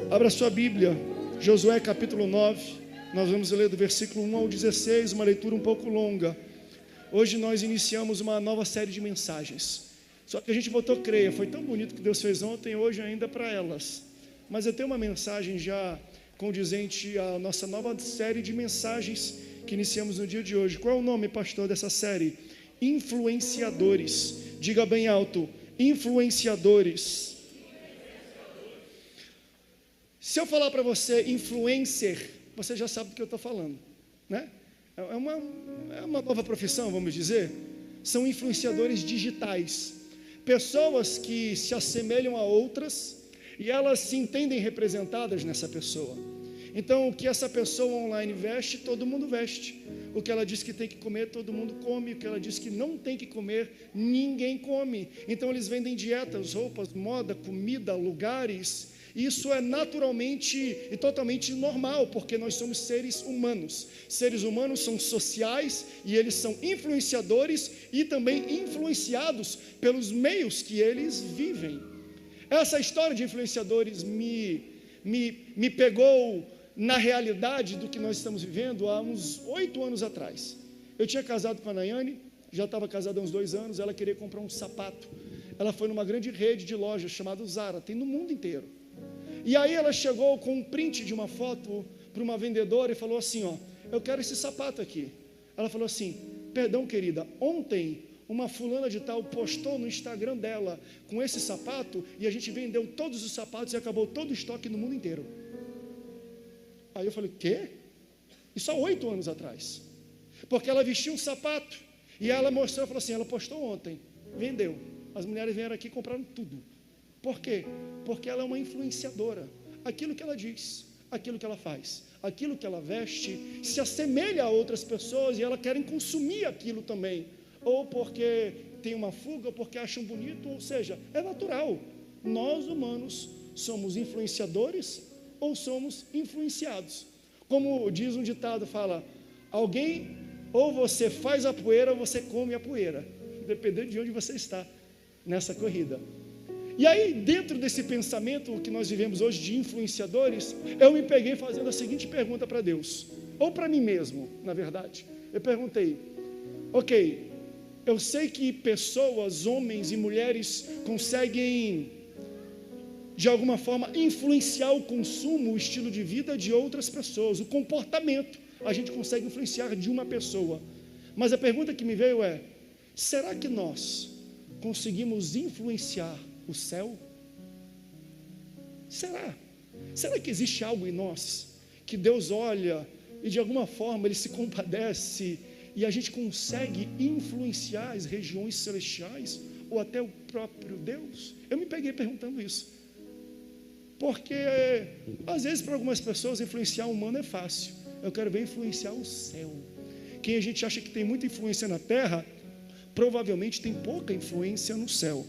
Abra sua Bíblia, Josué capítulo 9, nós vamos ler do versículo 1 ao 16, uma leitura um pouco longa. Hoje nós iniciamos uma nova série de mensagens, só que a gente botou creia, foi tão bonito que Deus fez ontem, hoje ainda para elas. Mas eu tenho uma mensagem já condizente à nossa nova série de mensagens que iniciamos no dia de hoje. Qual é o nome, pastor, dessa série? Influenciadores. Diga bem alto, influenciadores. Se eu falar para você influencer, você já sabe do que eu estou falando, né? É uma nova profissão, vamos dizer. São influenciadores digitais, pessoas que se assemelham a outras e elas se entendem representadas nessa pessoa. Então, o que essa pessoa online veste, todo mundo veste. O que ela diz que tem que comer, todo mundo come. O que ela diz que não tem que comer, ninguém come. Então, eles vendem dietas, roupas, moda, comida, lugares. Isso é naturalmente e totalmente normal, porque nós somos seres humanos. Seres humanos são sociais e eles são influenciadores e também influenciados pelos meios que eles vivem. Essa história de influenciadores me pegou na realidade do que nós estamos vivendo há uns 8 anos atrás. Eu tinha casado com a Nayane, já estava casado há uns 2 anos, ela queria comprar um sapato. Ela foi numa grande rede de lojas chamada Zara, tem no mundo inteiro. E aí ela chegou com um print de uma foto para uma vendedora e falou assim, eu quero esse sapato aqui. Ela falou assim, perdão querida, ontem uma fulana de tal postou no Instagram dela com esse sapato e a gente vendeu todos os sapatos e acabou todo o estoque no mundo inteiro. Aí eu falei, quê? Isso há 8 anos atrás. Porque ela vestiu um sapato e ela mostrou, falou assim, ela postou ontem, vendeu. As mulheres vieram aqui e compraram tudo. Por quê? Porque ela é uma influenciadora. Aquilo que ela diz, aquilo que ela faz, aquilo que ela veste, se assemelha a outras pessoas e elas querem consumir aquilo também. Ou porque tem uma fuga, ou porque acham bonito, ou seja, é natural. Nós humanos somos influenciadores ou somos influenciados. Como diz um ditado, fala, alguém, ou você faz a poeira, ou você come a poeira, dependendo de onde você está nessa corrida. E aí, dentro desse pensamento que nós vivemos hoje de influenciadores, eu me peguei fazendo a seguinte pergunta para Deus, ou para mim mesmo, na verdade. Eu perguntei, ok, eu sei que pessoas, homens e mulheres, conseguem, de alguma forma, influenciar o consumo, o estilo de vida de outras pessoas, o comportamento, a gente consegue influenciar de uma pessoa. Mas a pergunta que me veio é, será que nós conseguimos influenciar o céu? Será? Será que existe algo em nós que Deus olha e de alguma forma Ele se compadece e a gente consegue influenciar as regiões celestiais ou até o próprio Deus? Eu me peguei perguntando isso, porque às vezes para algumas pessoas influenciar o humano é fácil. Eu quero ver influenciar o céu. Quem a gente acha que tem muita influência na terra, provavelmente tem pouca influência no céu.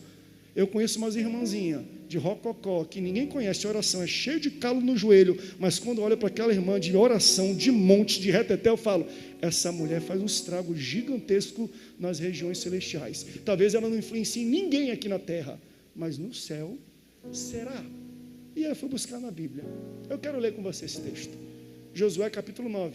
Eu conheço umas irmãzinhas de rococó, que ninguém conhece, a oração é cheio de calo no joelho, mas quando olho para aquela irmã de oração, de monte, de reteté, eu falo, essa mulher faz um estrago gigantesco nas regiões celestiais. Talvez ela não influencie ninguém aqui na terra, mas no céu, será? E aí eu fui buscar na Bíblia. Eu quero ler com você esse texto. Josué capítulo 9,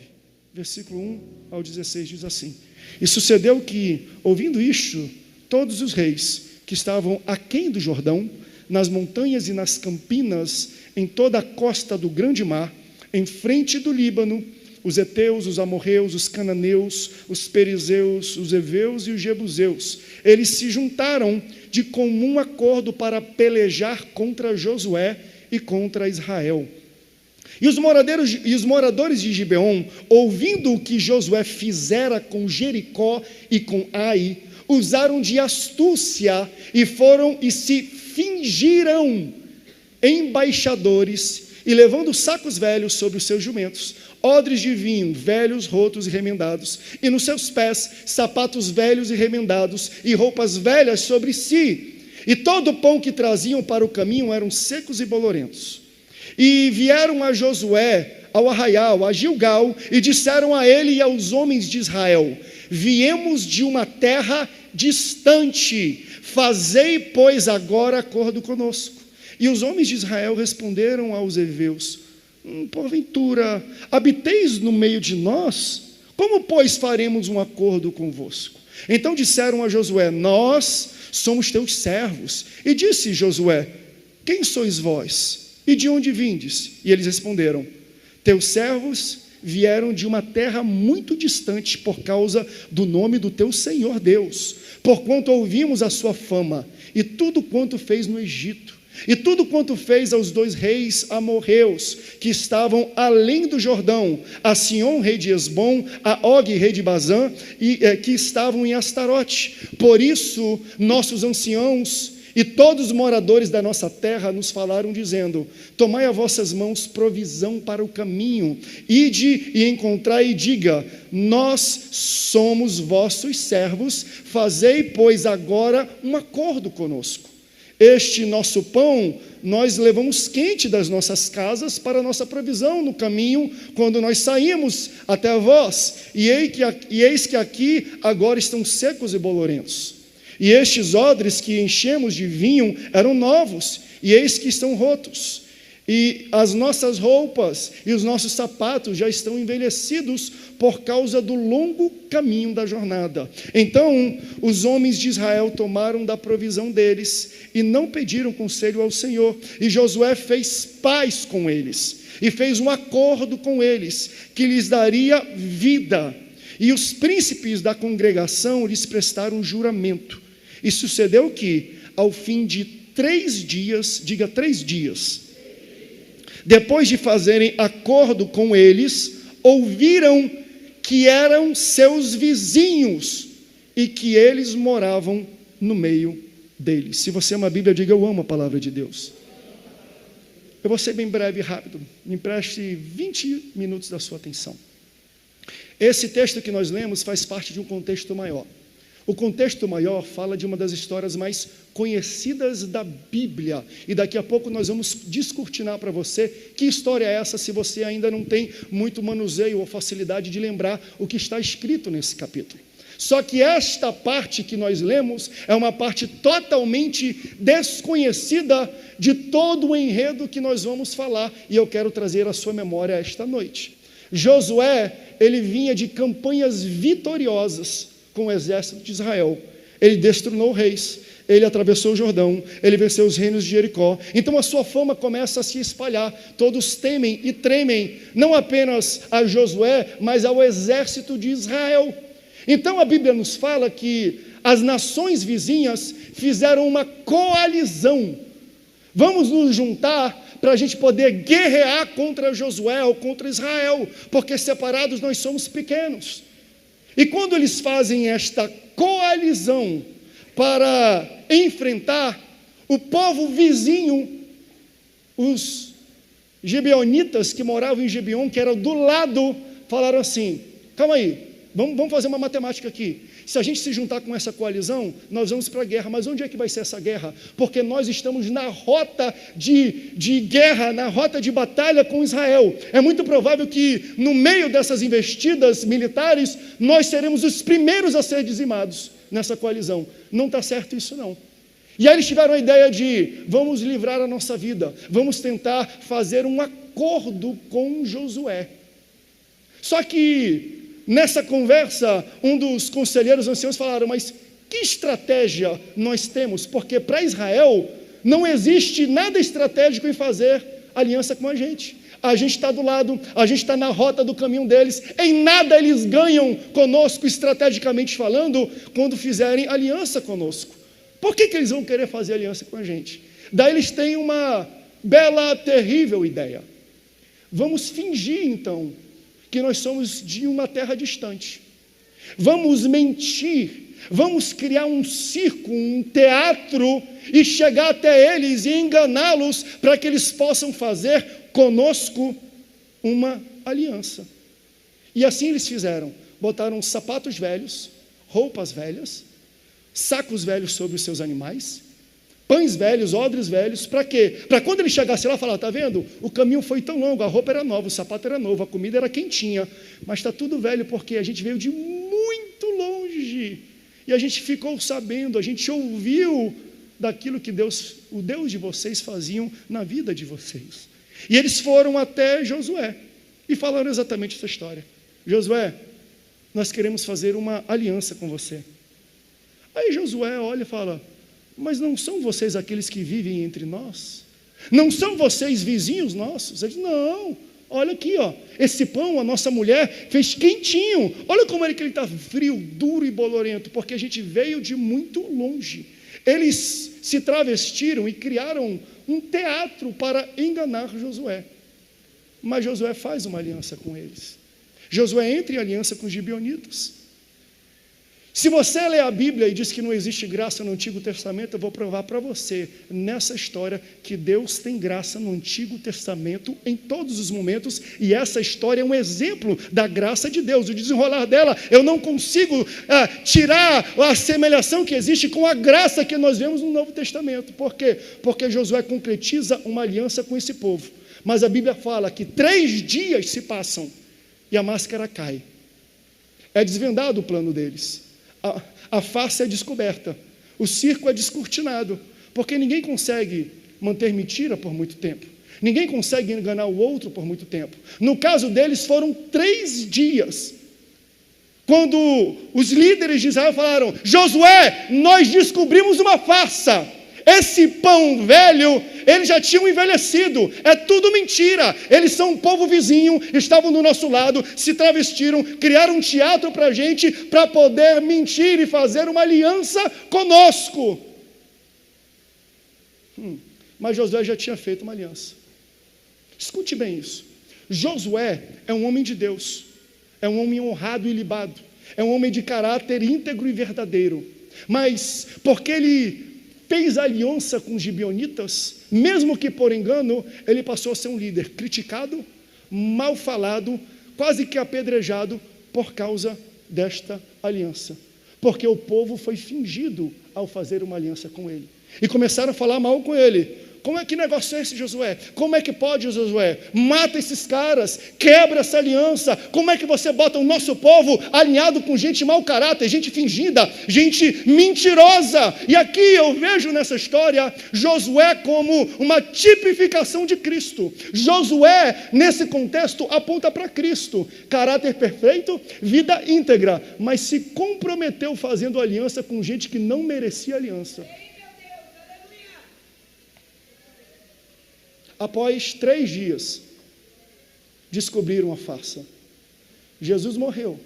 versículo 1 ao 16, diz assim, e sucedeu que, ouvindo isto, todos os reis que estavam aquém do Jordão, nas montanhas e nas campinas, em toda a costa do grande mar, em frente do Líbano, os heteus, os amorreus, os cananeus, os perizeus, os heveus e os jebuseus, eles se juntaram de comum acordo para pelejar contra Josué e contra Israel. E os moradores de Gibeon, ouvindo o que Josué fizera com Jericó e com Ai, usaram de astúcia e foram e se fingiram embaixadores e levando sacos velhos sobre os seus jumentos, odres de vinho, velhos, rotos e remendados, e nos seus pés, sapatos velhos e remendados, e roupas velhas sobre si. E todo o pão que traziam para o caminho eram secos e bolorentos. E vieram a Josué ao arraial, a Gilgal, e disseram a ele e aos homens de Israel: viemos de uma terra distante, fazei, pois, agora acordo conosco. E os homens de Israel responderam aos heveus: porventura, habiteis no meio de nós? Como, pois, faremos um acordo convosco? Então disseram a Josué: nós somos teus servos. E disse Josué: quem sois vós? E de onde vindes? E eles responderam: teus servos vieram de uma terra muito distante por causa do nome do teu Senhor Deus, porquanto ouvimos a sua fama e tudo quanto fez no Egito, e tudo quanto fez aos 2 reis amorreus que estavam além do Jordão, a Sion, rei de Hesbom, a Og, rei de Bazã, e que estavam em Astarote. Por isso nossos anciãos e todos os moradores da nossa terra nos falaram, dizendo: tomai a vossas mãos provisão para o caminho, ide e encontrai e diga: nós somos vossos servos, fazei, pois, agora um acordo conosco. Este nosso pão nós levamos quente das nossas casas para a nossa provisão no caminho, quando nós saímos até vós, e eis que aqui agora estão secos e bolorentos. E estes odres que enchemos de vinho eram novos, e eis que estão rotos. E as nossas roupas e os nossos sapatos já estão envelhecidos por causa do longo caminho da jornada. Então os homens de Israel tomaram da provisão deles e não pediram conselho ao Senhor. E Josué fez paz com eles e fez um acordo com eles, que lhes daria vida. E os príncipes da congregação lhes prestaram juramento. E sucedeu que, ao fim de 3 dias, diga 3 dias, depois de fazerem acordo com eles, ouviram que eram seus vizinhos e que eles moravam no meio deles. Se você ama a Bíblia, diga: eu amo a palavra de Deus. Eu vou ser bem breve e rápido. Me empreste 20 minutos da sua atenção. Esse texto que nós lemos faz parte de um contexto maior. O contexto maior fala de uma das histórias mais conhecidas da Bíblia, e daqui a pouco nós vamos descortinar para você que história é essa, se você ainda não tem muito manuseio ou facilidade de lembrar o que está escrito nesse capítulo. Só que esta parte que nós lemos é uma parte totalmente desconhecida de todo o enredo que nós vamos falar, e eu quero trazer à sua memória esta noite. Josué, ele vinha de campanhas vitoriosas com o exército de Israel. Ele destronou reis, ele atravessou o Jordão, ele venceu os reinos de Jericó. Então a sua fama começa a se espalhar, todos temem e tremem, não apenas a Josué, mas ao exército de Israel. Então a Bíblia nos fala que as nações vizinhas fizeram uma coalizão. Vamos nos juntar para a gente poder guerrear contra Josué ou contra Israel, porque separados nós somos pequenos. E quando eles fazem esta coalizão para enfrentar o povo vizinho, os gibeonitas que moravam em Gibeon, que era do lado, falaram assim: calma aí, vamos fazer uma matemática aqui. Se a gente se juntar com essa coalizão, nós vamos para a guerra. Mas onde é que vai ser essa guerra? Porque nós estamos na rota de guerra, na rota de batalha com Israel. É muito provável que no meio dessas investidas militares, nós seremos os primeiros a ser dizimados nessa coalizão. Não está certo isso não. E aí eles tiveram a ideia de: vamos livrar a nossa vida, vamos tentar fazer um acordo com Josué. Só que nessa conversa, um dos conselheiros anciãos falaram: mas que estratégia nós temos? Porque para Israel não existe nada estratégico em fazer aliança com a gente. A gente está do lado, a gente está na rota do caminho deles. Em nada eles ganham conosco, estrategicamente falando, quando fizerem aliança conosco. Por que eles vão querer fazer aliança com a gente? Daí eles têm uma bela, terrível ideia. Vamos fingir então que nós somos de uma terra distante. Vamos mentir, vamos criar um circo, um teatro, e chegar até eles e enganá-los para que eles possam fazer conosco uma aliança. E assim eles fizeram. Botaram sapatos velhos, roupas velhas, sacos velhos sobre os seus animais, pães velhos, odres velhos. Para quê? Para quando ele chegasse lá, falar: está vendo? O caminho foi tão longo, a roupa era nova, o sapato era novo, a comida era quentinha, mas está tudo velho porque a gente veio de muito longe, e a gente ficou sabendo, a gente ouviu daquilo que o Deus de vocês faziam na vida de vocês. E eles foram até Josué e falaram exatamente essa história. Josué, nós queremos fazer uma aliança com você. Aí Josué olha e fala, mas não são vocês aqueles que vivem entre nós? Não são vocês vizinhos nossos? Ele diz, não, olha aqui, ó, esse pão a nossa mulher fez quentinho. Olha como é que ele está frio, duro e bolorento, porque a gente veio de muito longe. Eles se travestiram e criaram um teatro para enganar Josué. Mas Josué faz uma aliança com eles. Josué entra em aliança com os gibeonitas. Se você lê a Bíblia e diz que não existe graça no Antigo Testamento, eu vou provar para você, nessa história, que Deus tem graça no Antigo Testamento em todos os momentos, e essa história é um exemplo da graça de Deus. O desenrolar dela, eu não consigo tirar a assemelhação que existe com a graça que nós vemos no Novo Testamento. Por quê? Porque Josué concretiza uma aliança com esse povo. Mas a Bíblia fala que 3 dias se passam e a máscara cai. É desvendado o plano deles. A face é descoberta, o circo é descortinado, porque ninguém consegue manter mentira por muito tempo, ninguém consegue enganar o outro por muito tempo. No caso deles foram 3 dias, quando os líderes de Israel falaram, Josué, nós descobrimos uma farsa, esse pão velho, eles já tinham envelhecido, é tudo mentira, eles são um povo vizinho, estavam do nosso lado, se travestiram, criaram um teatro para a gente, para poder mentir e fazer uma aliança conosco. Mas Josué já tinha feito uma aliança. Escute bem isso, Josué é um homem de Deus, é um homem honrado e ilibado, é um homem de caráter íntegro e verdadeiro, mas porque ele fez aliança com os gibeonitas, mesmo que por engano, ele passou a ser um líder criticado, mal falado, quase que apedrejado por causa desta aliança, porque o povo foi fingido ao fazer uma aliança com ele, e começaram a falar mal com ele. Como é que negócio é esse, Josué? Como é que pode, Josué? Mata esses caras, quebra essa aliança. Como é que você bota o nosso povo alinhado com gente mau caráter, gente fingida, gente mentirosa? E aqui eu vejo nessa história Josué como uma tipificação de Cristo. Josué, nesse contexto, aponta para Cristo. Caráter perfeito, vida íntegra, mas se comprometeu fazendo aliança com gente que não merecia aliança. Após 3 dias, descobriram a farsa. Jesus morreu,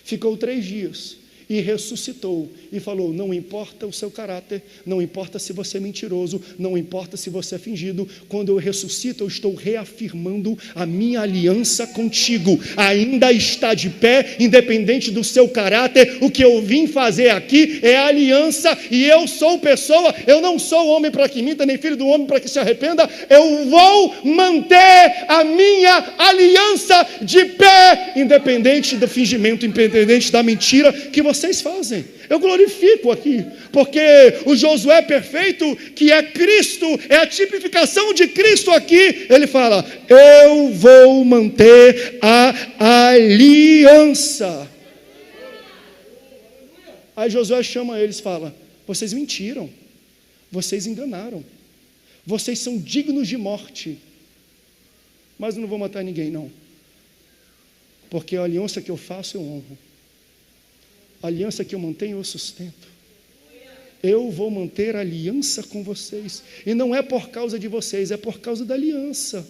ficou 3 dias e ressuscitou e falou, não importa o seu caráter, não importa se você é mentiroso, não importa se você é fingido, quando eu ressuscito eu estou reafirmando a minha aliança contigo, ainda está de pé, independente do seu caráter. O que eu vim fazer aqui é aliança, e eu sou pessoa, eu não sou homem para que minta, nem filho do homem para que se arrependa. Eu vou manter a minha aliança de pé, independente do fingimento, independente da mentira que vocês fazem. Eu glorifico aqui, porque o Josué perfeito, que é Cristo, é a tipificação de Cristo aqui, ele fala, eu vou manter a aliança. Aí Josué chama eles e fala, vocês mentiram, vocês enganaram, vocês são dignos de morte, mas eu não vou matar ninguém não, porque a aliança que eu faço eu honro. A aliança que eu mantenho, eu sustento. Eu vou manter a aliança com vocês. E não é por causa de vocês, é por causa da aliança.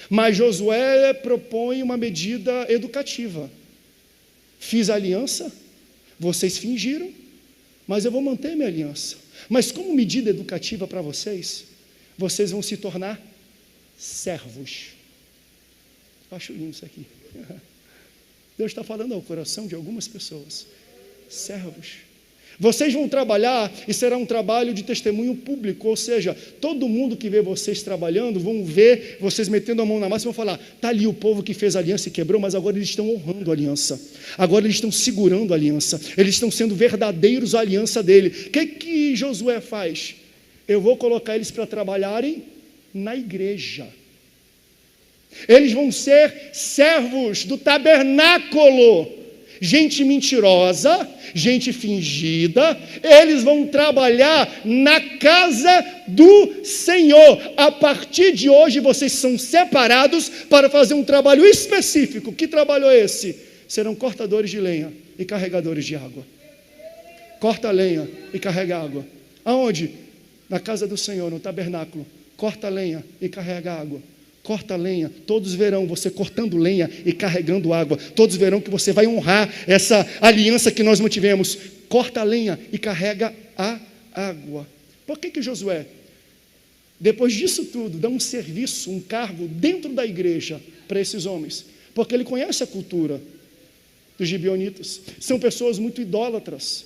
Mas Josué propõe uma medida educativa. Fiz a aliança, vocês fingiram, mas eu vou manter minha aliança. Mas como medida educativa para vocês, vocês vão se tornar servos. Eu acho lindo isso aqui. Deus está falando ao coração de algumas pessoas. Servos. Vocês vão trabalhar e será um trabalho de testemunho público, ou seja, todo mundo que vê vocês trabalhando, vão ver vocês metendo a mão na massa e vão falar, está ali o povo que fez a aliança e quebrou, mas agora eles estão honrando a aliança, agora eles estão segurando a aliança, eles estão sendo verdadeiros à aliança dele. O que Josué faz? Eu vou colocar eles para trabalharem na igreja. Eles vão ser servos do tabernáculo. gente mentirosa, gente fingida, eles vão trabalhar na casa do Senhor. A partir de hoje, vocês são separados para fazer um trabalho específico. Que trabalho é esse? Serão cortadores de lenha e carregadores de água. Corta a lenha e carrega água. Aonde? Na casa do Senhor, no tabernáculo. Corta a lenha e carrega água. Corta a lenha, todos verão você cortando lenha e carregando água. Todos verão que você vai honrar essa aliança que nós mantivemos. Corta a lenha e carrega a água. Por que Josué, depois disso tudo, dá um serviço, um cargo dentro da igreja para esses homens? Porque ele conhece a cultura dos gibeonitas. São pessoas muito idólatras.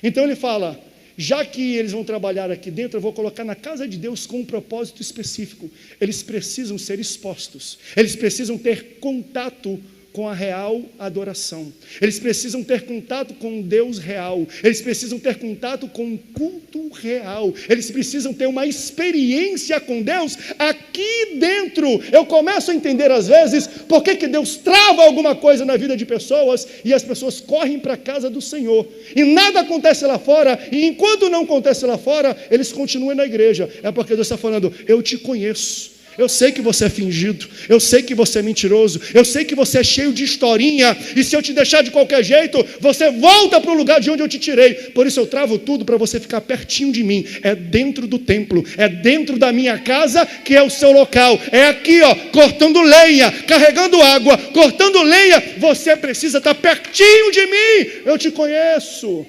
Então ele fala: já que eles vão trabalhar aqui dentro, eu vou colocar na casa de Deus com um propósito específico. Eles precisam ser expostos. Eles precisam ter contato com a real adoração. Eles precisam ter contato com Deus real. Eles precisam ter contato com um culto real. Eles precisam ter uma experiência com Deus aqui dentro. Eu começo a entender às vezes por que Deus trava alguma coisa na vida de pessoas e as pessoas correm para a casa do Senhor. E nada acontece lá fora, e enquanto não acontece lá fora, eles continuam na igreja. É porque Deus está falando: eu te conheço. Eu sei que você é fingido, eu sei que você é mentiroso, eu sei que você é cheio de historinha, e se eu te deixar de qualquer jeito, você volta para o lugar de onde eu te tirei. Por isso eu travo tudo para você ficar pertinho de mim. É dentro do templo, é dentro da minha casa que é o seu local. É aqui, ó, cortando lenha, carregando água, cortando lenha. Você precisa estar pertinho de mim. Eu te conheço.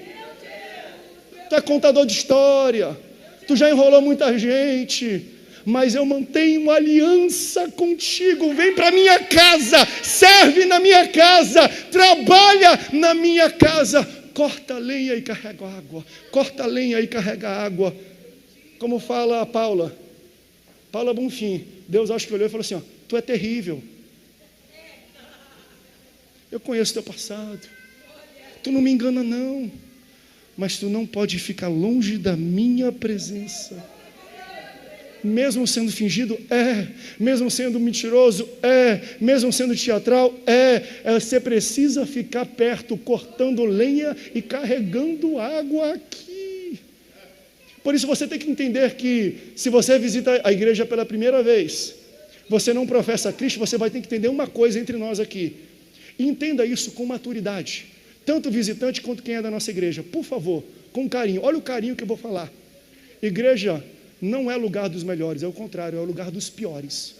Tu é contador de história, tu já enrolou muita gente, mas eu mantenho uma aliança contigo. Vem para minha casa, serve na minha casa, trabalha na minha casa. Corta a lenha e carrega água. Corta a lenha e carrega água. Como fala a Paula Bonfim, Deus acho que olhou e falou assim: ó, tu é terrível. Eu conheço teu passado. Tu não me engana não. Mas tu não pode ficar longe da minha presença. Mesmo sendo fingido, mesmo sendo mentiroso, mesmo sendo teatral, você precisa ficar perto, cortando lenha e carregando água aqui. Por isso você tem que entender que, se você visita a igreja pela primeira vez, você não professa Cristo, você vai ter que entender uma coisa entre nós aqui. E entenda isso com maturidade, tanto o visitante quanto quem é da nossa igreja. Por favor, com carinho. Olha o carinho que eu vou falar. Igreja não é lugar dos melhores, é o contrário, é o lugar dos piores.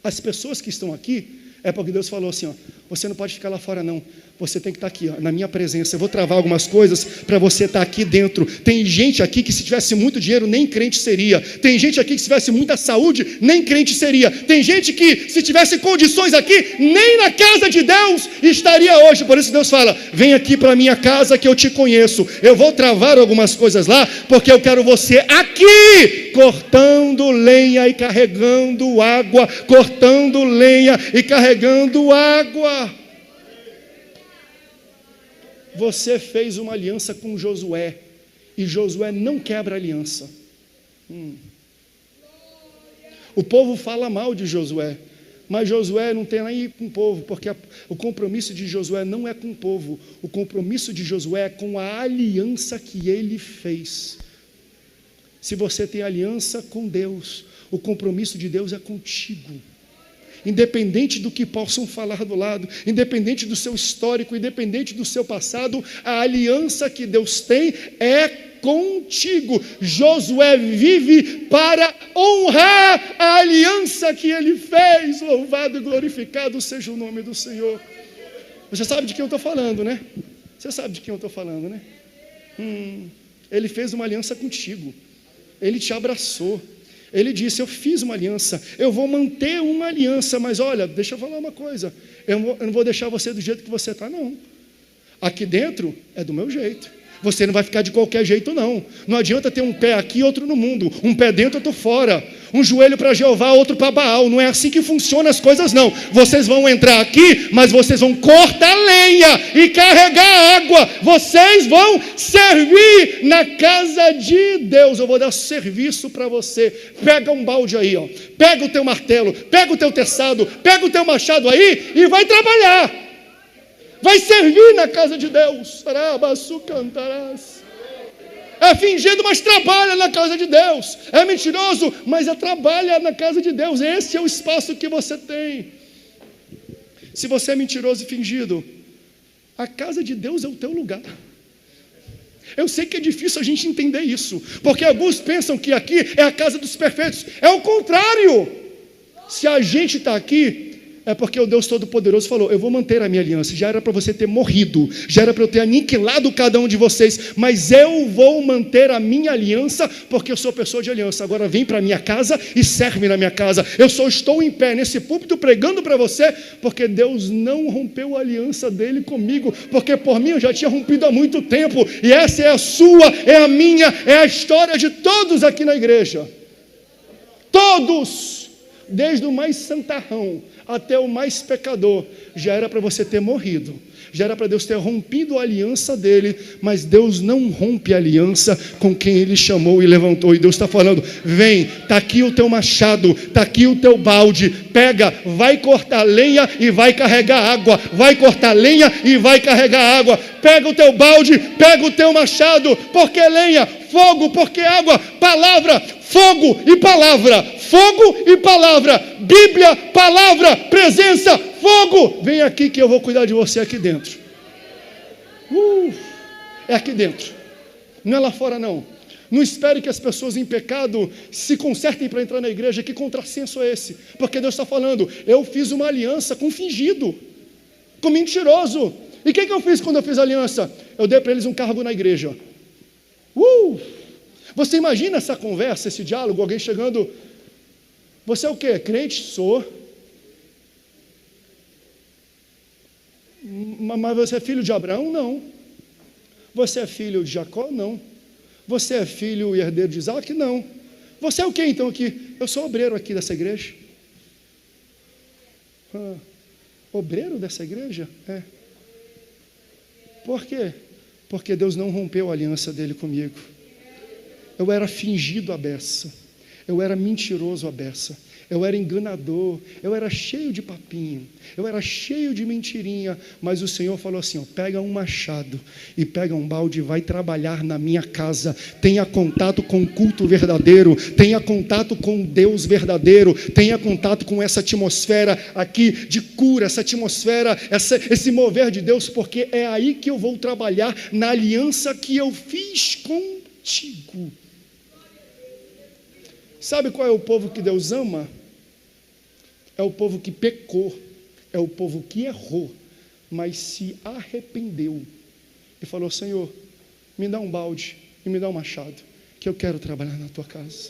As pessoas que estão aqui, é porque Deus falou assim: ó, você não pode ficar lá fora não, você tem que estar aqui, ó, na minha presença. Eu vou travar algumas coisas para você estar aqui dentro. Tem gente aqui que, se tivesse muito dinheiro, nem crente seria. Tem gente aqui que, se tivesse muita saúde, nem crente seria. Tem gente que, se tivesse condições aqui, nem na casa de Deus estaria hoje. Por isso Deus fala: vem aqui para a minha casa que eu te conheço. Eu vou travar algumas coisas lá, porque eu quero você aqui, cortando lenha e carregando água, cortando lenha e carregando água. Você fez uma aliança com Josué, e Josué não quebra a aliança. O povo fala mal de Josué, mas Josué não tem nem com o povo, porque o compromisso de Josué não é com o povo, o compromisso de Josué é com a aliança que ele fez. Se você tem aliança com Deus, o compromisso de Deus é contigo. Independente do que possam falar do lado, independente do seu histórico, independente do seu passado, a aliança que Deus tem é contigo. Josué vive para honrar a aliança que ele fez. Louvado e glorificado seja o nome do Senhor. Você sabe de quem eu estou falando, né? Você sabe de quem eu estou falando, né? Ele fez uma aliança contigo. Ele te abraçou. Ele disse: eu fiz uma aliança, eu vou manter uma aliança, mas olha, deixa eu falar uma coisa, eu não vou deixar você do jeito que você está, não. Aqui dentro é do meu jeito. Você não vai ficar de qualquer jeito, não. Não adianta ter um pé aqui e outro no mundo, um pé dentro, outro fora, um joelho para Jeová, outro para Baal. Não é assim que funcionam as coisas, não. Vocês vão entrar aqui, mas vocês vão cortar lenha e carregar água. Vocês vão servir na casa de Deus. Eu vou dar serviço para você. Pega um balde aí, ó. Pega o teu martelo, pega o teu teçado, pega o teu machado aí e vai trabalhar. vai servir na casa de Deus. É fingido, mas trabalha na casa de Deus. É mentiroso, mas trabalha na casa de Deus. Esse é o espaço que você tem. Se você é mentiroso e fingido, a casa de Deus é o teu lugar. Eu sei que é difícil a gente entender isso, porque alguns pensam que aqui é a casa dos perfeitos. É o contrário. Se a gente está aqui, é porque o Deus Todo-Poderoso falou: eu vou manter a minha aliança. Já era para você ter morrido, já era para eu ter aniquilado cada um de vocês, mas eu vou manter a minha aliança, porque eu sou pessoa de aliança. Agora vem para a minha casa e serve na minha casa. Eu só estou em pé nesse púlpito pregando para você, porque Deus não rompeu a aliança dele comigo, porque por mim eu já tinha rompido há muito tempo, e essa é a sua, é a minha, é a história de todos aqui na igreja. Todos, desde o mais santarrão até o mais pecador, já era para você ter morrido, já era para Deus ter rompido a aliança dele, mas Deus não rompe a aliança com quem ele chamou e levantou. E Deus está falando: vem, está aqui o teu machado, está aqui o teu balde, pega, vai cortar lenha e vai carregar água, vai cortar lenha e vai carregar água, pega o teu balde, pega o teu machado, porque lenha, fogo, porque água, palavra, fogo e palavra, fogo e palavra, Bíblia, palavra, presença, fogo. Vem aqui que eu vou cuidar de você aqui dentro. É aqui dentro, não é lá fora não. Não espere que as pessoas em pecado se consertem para entrar na igreja. Que contrassenso é esse? Porque Deus está falando: eu fiz uma aliança com fingido, com mentiroso. E o que eu fiz quando eu fiz a aliança? Eu dei para eles um cargo na igreja. Você imagina essa conversa, esse diálogo, alguém chegando: você é o quê? Crente? Sou. Mas você é filho de Abraão? Não. Você é filho de Jacó? Não. Você é filho e herdeiro de Isaac? Não. Você é o quê então aqui? Eu sou obreiro aqui dessa igreja. Obreiro dessa igreja? É. Por quê? Porque Deus não rompeu a aliança dele comigo. Eu era fingido à beça, eu era mentiroso à beça, eu era enganador, eu era cheio de papinho, eu era cheio de mentirinha, mas o Senhor falou assim: pega um machado e pega um balde e vai trabalhar na minha casa. Tenha contato com o culto verdadeiro, tenha contato com Deus verdadeiro, tenha contato com essa atmosfera aqui de cura, essa atmosfera, esse mover de Deus, porque é aí que eu vou trabalhar, na aliança que eu fiz contigo. Sabe qual é o povo que Deus ama? É o povo que pecou, é o povo que errou, mas se arrependeu e falou: Senhor, me dá um balde e me dá um machado, que eu quero trabalhar na tua casa.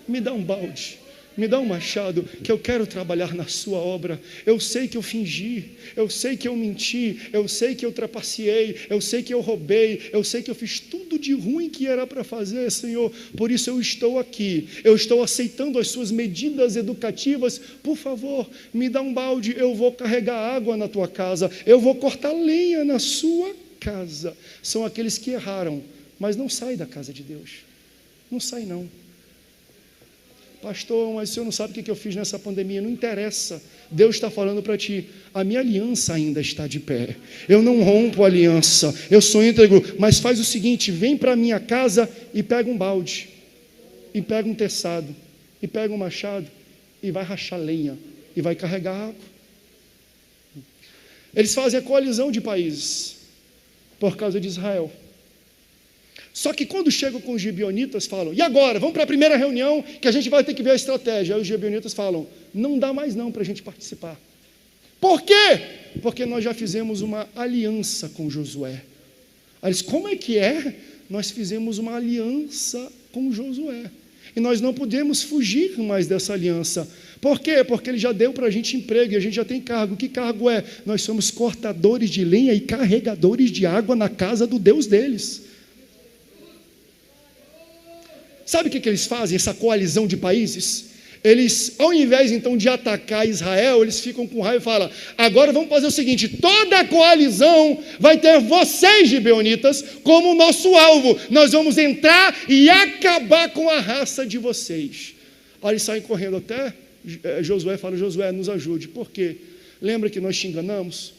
Me dá um balde, me dá um machado, que eu quero trabalhar na sua obra. Eu sei que eu fingi, eu sei que eu menti, eu sei que eu trapaceei, eu sei que eu roubei, eu sei que eu fiz tudo de ruim que era para fazer, Senhor. Por isso eu estou aqui, eu estou aceitando as suas medidas educativas. Por favor, me dá um balde, eu vou carregar água na tua casa, eu vou cortar lenha na sua casa. São aqueles que erraram, mas não saem da casa de Deus. Não saem não. Pastor, mas o senhor não sabe o que eu fiz nessa pandemia? Não interessa. Deus está falando para ti: a minha aliança ainda está de pé. Eu não rompo a aliança, eu sou íntegro. Mas faz o seguinte: vem para a minha casa e pega um balde, e pega um teçado, e pega um machado, e vai rachar lenha, e vai carregar água. Eles fazem a coalizão de países por causa de Israel. Só que quando chegam com os gibeonitas, falam: e agora? Vamos para a primeira reunião, que a gente vai ter que ver a estratégia. Aí os gibeonitas falam: não dá mais não para a gente participar. Por quê? Porque nós já fizemos uma aliança com Josué. Aí eles: como é que é? Nós fizemos uma aliança com Josué, e nós não podemos fugir mais dessa aliança. Por quê? Porque ele já deu para a gente emprego, e a gente já tem cargo. Que cargo é? Nós somos cortadores de lenha e carregadores de água na casa do Deus deles. Sabe o que eles fazem, essa coalizão de países? Eles, ao invés então de atacar Israel, eles ficam com raiva e falam: agora vamos fazer o seguinte, toda a coalizão vai ter vocês, gibeonitas, como nosso alvo. Nós vamos entrar e acabar com a raça de vocês. Aí eles saem correndo até Josué e falam: Josué, nos ajude. Por quê? Lembra que nós te enganamos?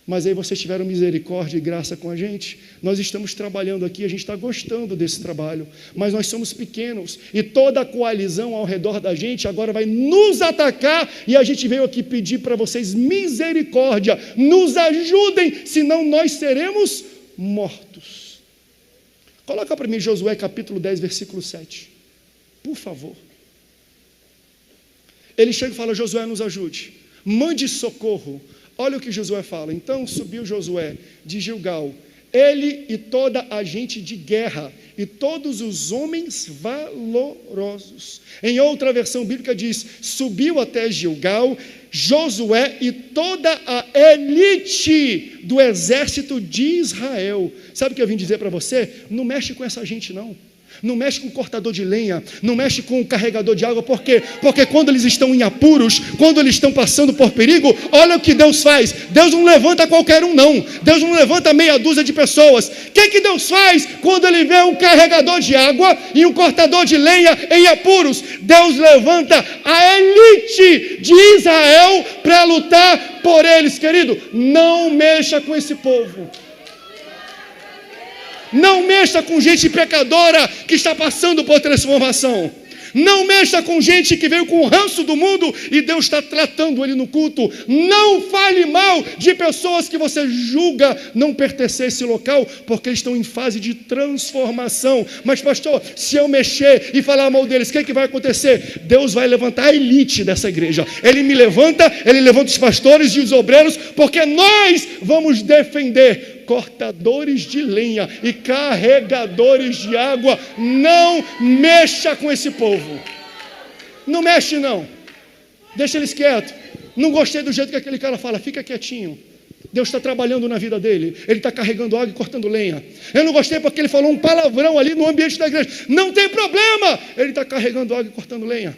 Mas aí vocês tiveram misericórdia e graça com a gente. Nós estamos trabalhando aqui, a gente está gostando desse trabalho, mas nós somos pequenos, e toda a coalizão ao redor da gente agora vai nos atacar, e a gente veio aqui pedir para vocês misericórdia, nos ajudem, senão nós seremos mortos. Coloca para mim Josué capítulo 10, versículo 7, por favor. Ele chega e fala: Josué, nos ajude, mande socorro. Olha o que Josué fala. Então subiu Josué de Gilgal, ele e toda a gente de guerra, e todos os homens valorosos. Em outra versão bíblica diz: subiu até Gilgal, Josué e toda a elite do exército de Israel. Sabe o que eu vim dizer para você? Não mexe com essa gente não. Não mexe com o cortador de lenha, não mexe com o carregador de água. Por quê? Porque quando eles estão em apuros, quando eles estão passando por perigo, olha o que Deus faz. Deus não levanta qualquer um não. Deus não levanta meia dúzia de pessoas. O que Deus faz quando ele vê um carregador de água e um cortador de lenha em apuros? Deus levanta a elite de Israel para lutar por eles, querido. Não mexa com esse povo. Não mexa com gente pecadora que está passando por transformação. Não mexa com gente que veio com o ranço do mundo e Deus está tratando ele no culto. Não fale mal de pessoas que você julga não pertencer a esse local, porque eles estão em fase de transformação. Mas pastor, se eu mexer e falar mal deles, o que vai acontecer? Deus vai levantar a elite dessa igreja. Ele me levanta, ele levanta os pastores e os obreiros, porque nós vamos defender cortadores de lenha e carregadores de água. Não mexa com esse povo. Não mexe não. Deixa eles quietos. Não gostei do jeito que aquele cara fala. Fica quietinho. Deus está trabalhando na vida dele. Ele está carregando água e cortando lenha. Eu não gostei porque ele falou um palavrão ali no ambiente da igreja. Não tem problema. Ele está carregando água e cortando lenha.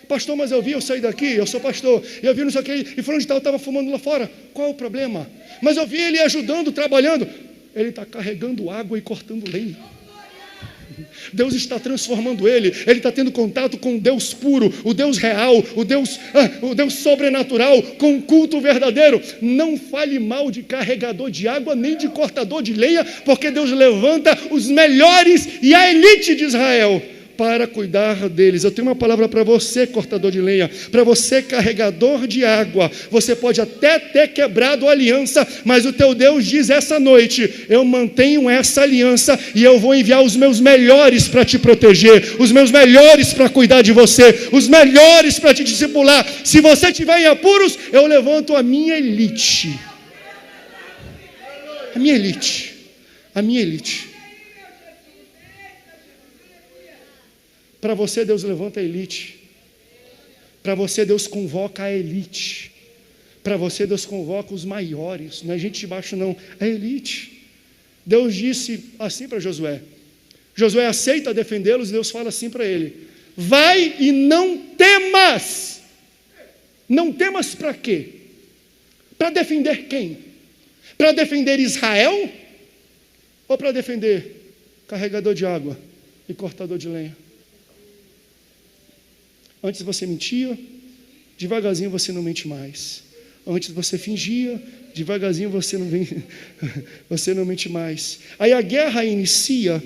Pastor, mas eu saí daqui, eu sou pastor, eu vi não sei o que, e falando de tal, estava fumando lá fora. Qual é o problema? Mas eu vi ele ajudando, trabalhando. Ele está carregando água e cortando lenha. Deus está transformando ele está tendo contato com o Deus puro, o Deus real, o Deus sobrenatural, com o culto verdadeiro. Não fale mal de carregador de água, nem de cortador de lenha, porque Deus levanta os melhores e a elite de Israel para cuidar deles. Eu tenho uma palavra para você, cortador de lenha, para você, carregador de água. Você pode até ter quebrado a aliança, mas o teu Deus diz essa noite: eu mantenho essa aliança e eu vou enviar os meus melhores para te proteger, os meus melhores para cuidar de você, os melhores para te discipular. Se você estiver em apuros, eu levanto a minha elite. A minha elite. A minha elite. Para você, Deus levanta a elite. Para você, Deus convoca a elite. Para você, Deus convoca os maiores. Não é gente de baixo, não. É elite. Deus disse assim para Josué. Josué aceita defendê-los e Deus fala assim para ele: vai e não temas. Não temas para quê? Para defender quem? Para defender Israel? Ou para defender carregador de água e cortador de lenha? Antes você mentia, devagarzinho você não mente mais. Antes você fingia, devagarzinho você não mente mais. Aí a guerra inicia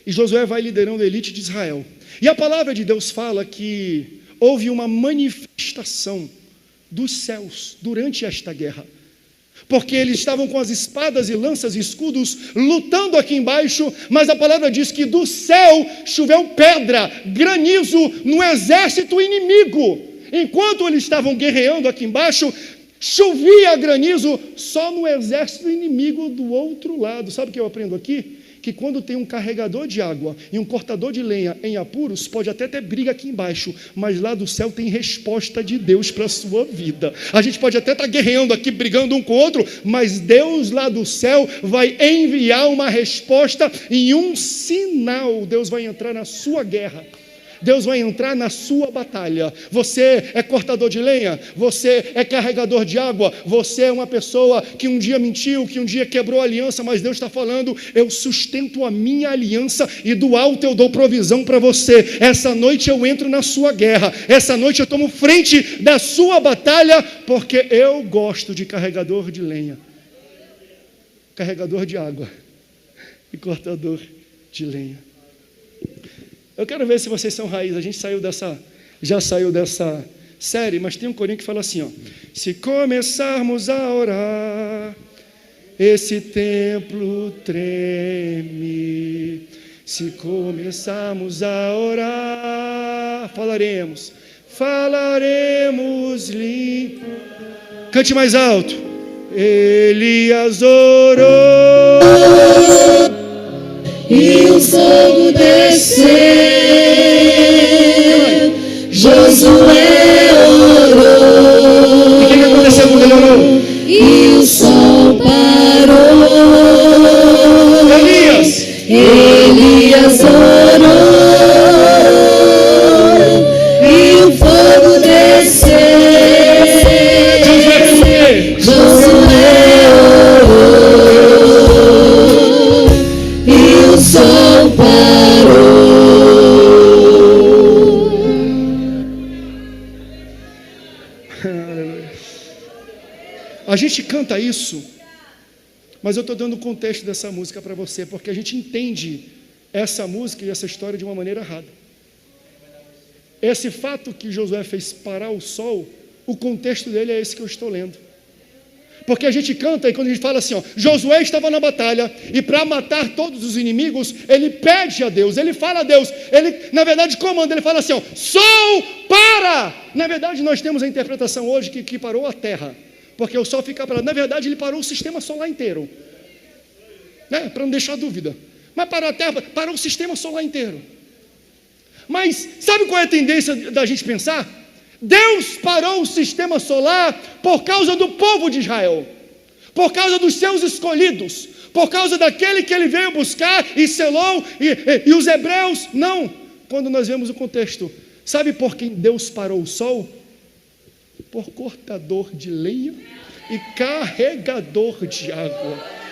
e Josué vai liderando a elite de Israel. E a palavra de Deus fala que houve uma manifestação dos céus durante esta guerra. Porque eles estavam com as espadas e lanças e escudos lutando aqui embaixo, mas a palavra diz que do céu choveu pedra, granizo no exército inimigo. Enquanto eles estavam guerreando aqui embaixo, chovia granizo só no exército inimigo do outro lado. Sabe o que eu aprendo aqui? Que quando tem um carregador de água e um cortador de lenha em apuros, pode até ter briga aqui embaixo, mas lá do céu tem resposta de Deus para a sua vida. A gente pode até estar guerreando aqui, brigando um com o outro, mas Deus lá do céu vai enviar uma resposta em um sinal. Deus vai entrar na sua guerra. Deus vai entrar na sua batalha. Você é cortador de lenha, você é carregador de água, você é uma pessoa que um dia mentiu, que um dia quebrou a aliança, mas Deus está falando: eu sustento a minha aliança e do alto eu dou provisão para você. Essa noite eu entro na sua guerra, essa noite eu tomo frente da sua batalha, porque eu gosto de carregador de lenha, carregador de água e cortador de lenha. Eu quero ver se vocês são raiz. A gente já saiu dessa série, mas tem um corinho que fala assim, ó: se começarmos a orar, esse templo treme. Se começarmos a orar, falaremos limpo. Cante mais alto. Elias orou e o fogo desceu. Josué orou. E o que aconteceu quando ele orou? E o sol parou. Elias orou e o fogo desceu. Josué orou e o sol parou. A gente canta isso, mas eu estou dando o contexto dessa música para você, porque a gente entende essa música e essa história de uma maneira errada. Esse fato que Josué fez parar o sol, o contexto dele é esse que eu estou lendo. Porque a gente canta e quando a gente fala assim, ó, Josué estava na batalha e para matar todos os inimigos, ele pede a Deus, ele fala a Deus, ele na verdade comanda, ele fala assim, ó, sol para! Na verdade nós temos a interpretação hoje que parou a terra, porque o sol fica parado. Na verdade ele parou o sistema solar inteiro, né? Para não deixar dúvida. Mas parou a terra, parou o sistema solar inteiro. Mas sabe qual é a tendência da gente pensar? Deus parou o sistema solar por causa do povo de Israel, por causa dos seus escolhidos, por causa daquele que ele veio buscar e selou, e os hebreus. Não, quando nós vemos o contexto, sabe por quem Deus parou o sol? Por cortador de lenha e carregador de água.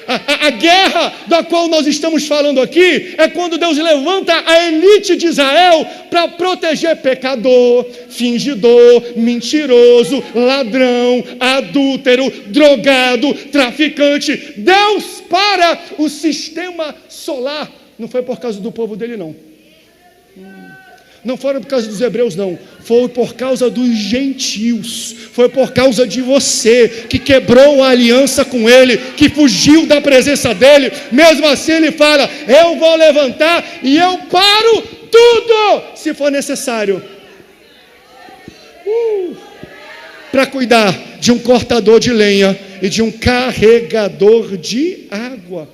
A guerra da qual nós estamos falando aqui é quando Deus levanta a elite de Israel para proteger pecador, fingidor, mentiroso, ladrão, adúltero, drogado, traficante. Deus para o sistema solar. Não foi por causa do povo dele, não. Não foi por causa dos hebreus, não. Foi por causa dos gentios. Foi por causa de você que quebrou a aliança com ele, que fugiu da presença dele. Mesmo assim ele fala, eu vou levantar e eu paro tudo, se for necessário, para cuidar de um cortador de lenha e de um carregador de água.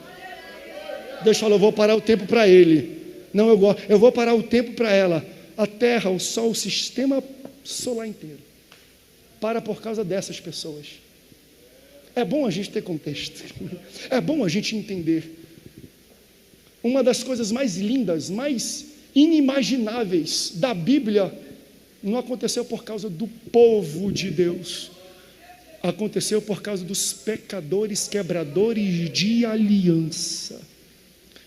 Deus falou, eu vou parar o tempo para ele. Não, eu vou parar o tempo para ela. A terra, o sol, o sistema solar inteiro para por causa dessas pessoas. É bom a gente ter contexto. É bom a gente entender. Uma das coisas mais lindas, mais inimagináveis da Bíblia não aconteceu por causa do povo de Deus. Aconteceu por causa dos pecadores quebradores de aliança.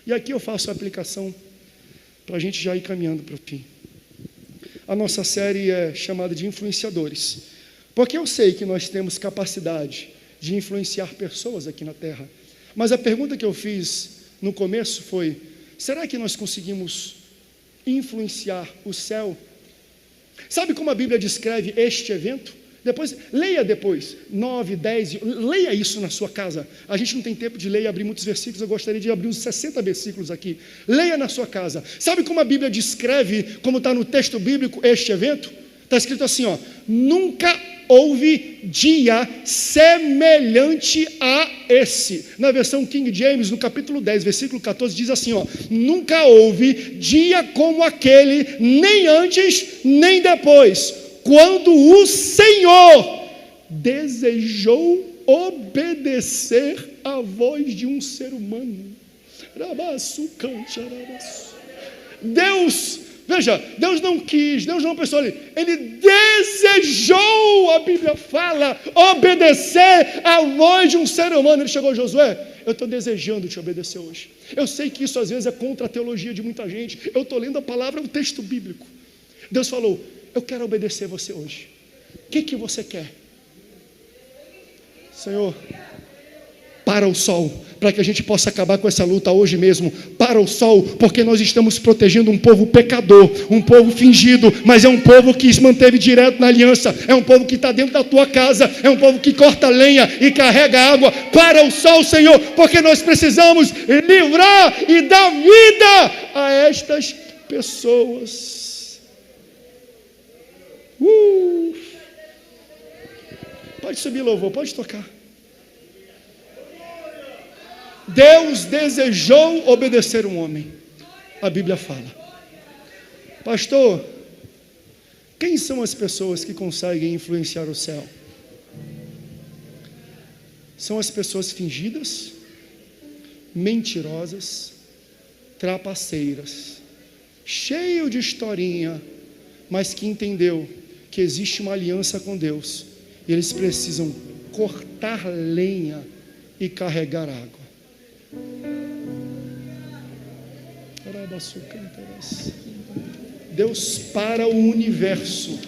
E aqui eu faço a aplicação para a gente já ir caminhando para o fim. A nossa série é chamada de influenciadores, porque eu sei que nós temos capacidade de influenciar pessoas aqui na Terra, mas a pergunta que eu fiz no começo foi, será que nós conseguimos influenciar o céu? Sabe como a Bíblia descreve este evento? Leia depois, 9, 10, leia isso na sua casa. A gente não tem tempo de ler e abrir muitos versículos, eu gostaria de abrir uns 60 versículos aqui. Leia na sua casa. Sabe como a Bíblia descreve, como está no texto bíblico, este evento? Está escrito assim, ó, nunca houve dia semelhante a esse. Na versão King James, no capítulo 10, versículo 14, diz assim, ó, nunca houve dia como aquele, nem antes, nem depois, quando o Senhor desejou obedecer à voz de um ser humano. Deus Veja, Deus não quis, Deus não pensou ali. Ele desejou, a Bíblia fala, obedecer à voz de um ser humano. Ele chegou, Josué, eu estou desejando te obedecer hoje. Eu sei que isso às vezes é contra a teologia de muita gente. Eu estou lendo a palavra, o texto bíblico. Deus falou, eu quero obedecer você hoje. O que você quer? Senhor, para o sol, para que a gente possa acabar com essa luta hoje mesmo. Para o sol, porque nós estamos protegendo um povo pecador, um povo fingido, mas é um povo que se manteve direto na aliança, é um povo que está dentro da tua casa, é um povo que corta lenha e carrega água. Para o sol, Senhor, porque nós precisamos livrar e dar vida a estas pessoas. Pode subir, louvor, pode tocar. Deus desejou obedecer um homem. A Bíblia fala. Pastor, quem são as pessoas que conseguem influenciar o céu? São as pessoas fingidas, mentirosas, trapaceiras, cheio de historinha, mas que entendeu que existe uma aliança com Deus e eles precisam cortar lenha e carregar água. Deus para o universo.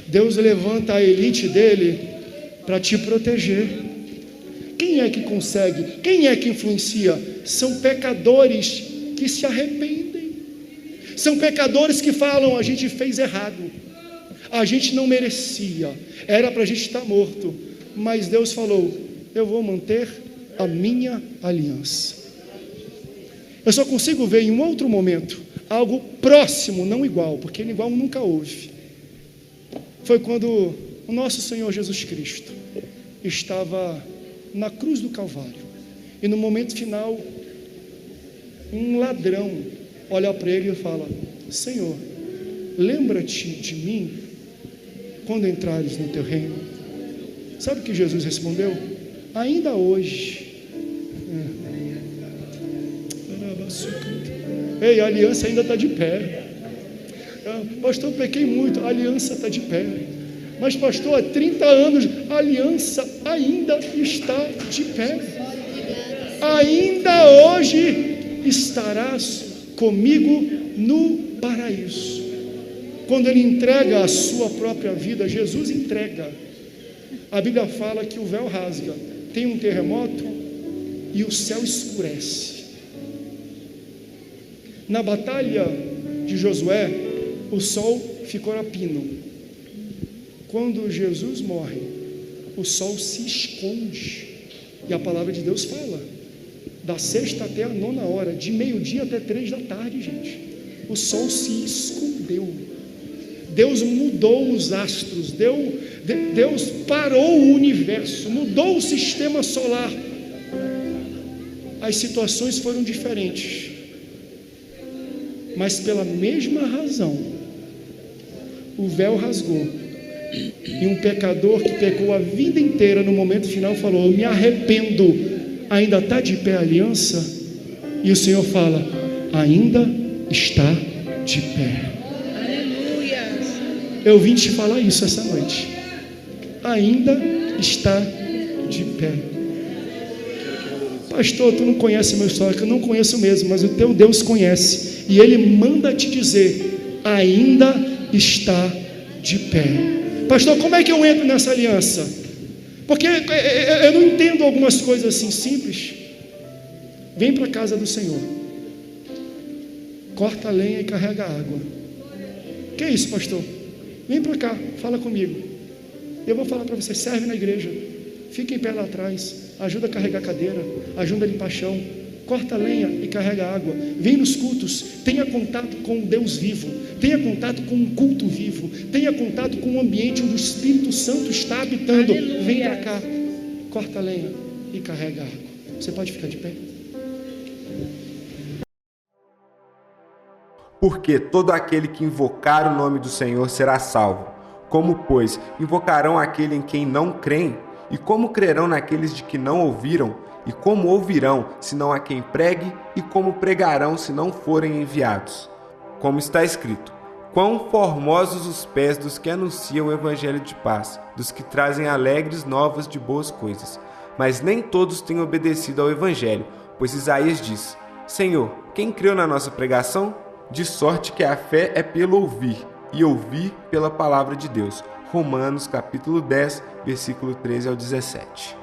Deus levanta a elite dele para te proteger. Quem é que consegue? Quem é que influencia? São pecadores que se arrependem. São pecadores que falam, a gente fez errado, a gente não merecia, era para a gente estar morto, mas Deus falou, eu vou manter a minha aliança. Eu só consigo ver em um outro momento algo próximo, não igual, porque igual nunca houve. Foi quando o nosso Senhor Jesus Cristo estava na cruz do Calvário e no momento final um ladrão olha para ele e fala, Senhor, lembra-te de mim quando entrares no teu reino. Sabe o que Jesus respondeu? Ainda hoje. Ei, a aliança ainda está de pé. Pastor, eu pequei muito, a aliança está de pé. Mas pastor, há 30 anos, a aliança ainda está de pé. Ainda hoje estarás comigo no paraíso. Quando ele entrega a sua própria vida, Jesus entrega. A Bíblia fala que o véu rasga, tem um terremoto e o céu escurece. Na batalha de Josué, o sol ficou a pino. Quando Jesus morre, o sol se esconde. E a palavra de Deus fala, da 6ª até a 9ª hora, de meio-dia até 3 da tarde, gente. O sol se escondeu. Deus mudou os astros, Deus parou o universo, mudou o sistema solar. As situações foram diferentes, mas pela mesma razão, o véu rasgou, e um pecador que pecou a vida inteira, no momento final falou, eu me arrependo, ainda está de pé a aliança? E o Senhor fala, ainda está de pé. Eu vim te falar isso essa noite. Ainda está de pé. Pastor, tu não conhece meu histórico. Eu não conheço mesmo, mas o teu Deus conhece. E Ele manda te dizer, ainda está de pé. Pastor, como é que eu entro nessa aliança? Porque eu não entendo algumas coisas assim simples. Vem para a casa do Senhor. Corta a lenha e carrega a água. Que é isso, pastor? Vem para cá, fala comigo. Eu vou falar para você, serve na igreja. Fica em pé lá atrás. Ajuda a carregar a cadeira. Ajuda a limpar chão. Corta a lenha e carrega a água. Vem nos cultos. Tenha contato com o Deus vivo. Tenha contato com um culto vivo. Tenha contato com um ambiente onde o Espírito Santo está habitando. Aleluia. Vem para cá. Corta a lenha e carrega a água. Você pode ficar de pé? Porque todo aquele que invocar o nome do Senhor será salvo. Como, pois, invocarão aquele em quem não creem? E como crerão naqueles de que não ouviram? E como ouvirão, se não há quem pregue? E como pregarão, se não forem enviados? como está escrito: quão formosos os pés dos que anunciam o evangelho de paz, dos que trazem alegres novas de boas coisas. Mas nem todos têm obedecido ao evangelho, pois Isaías diz: Senhor, quem creu na nossa pregação? De sorte que a fé é pelo ouvir, e ouvir pela palavra de Deus. Romanos capítulo 10, versículo 13 ao 17.